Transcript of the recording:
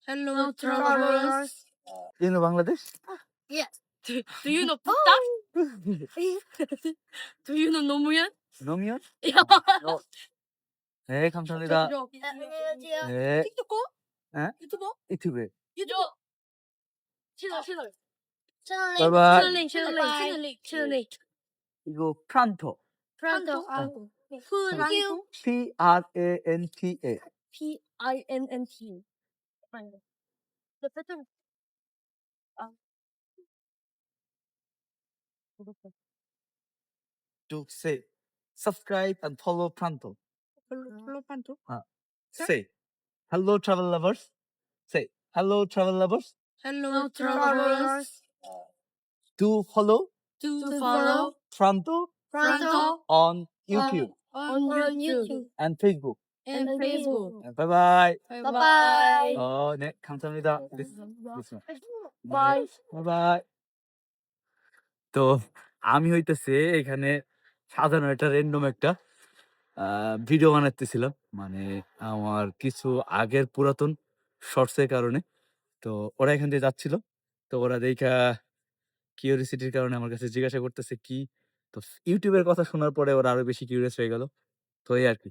Hello, travelers. You know Bangladesh? Yes. Do you know Putta? Do you know Nomuyan? Nomion? Yeah. No. 네, 감사합니다. 네. 틱톡? 에? 유튜버? 유튜브에. 유튜버. 채널. 바이바이. 채널. 이거 프란토. 프란토. 프란토. Pranta. PINNT. The pattern. To say subscribe and follow Pranto. Hello, Pranto. Say hello travel lovers. Say hello travel lovers. Hello, travelers. Do follow To follow Pranto Pranto on YouTube on YouTube and Facebook. and Facebook. Bye bye. Bye. 네, 감사합니다. This one. Bye. Bye bye. তো আমি হইতেছে এখানে সাধারণ একটা random একটা video বানাতেছিলাম, মানে আমার কিছু আগের পুরাতন শর্টসের কারণে। তো ওরা এখান দিয়ে যাচ্ছিল, তো ওরা দেখা কিউরিওসিটির কারণে আমার কাছে জিজ্ঞাসা করতেছে কি, তো ইউটিউবের কথা শোনার পরে ওরা আরো বেশি কিউরিয়াস হয়ে গেল, তো এই আর কি।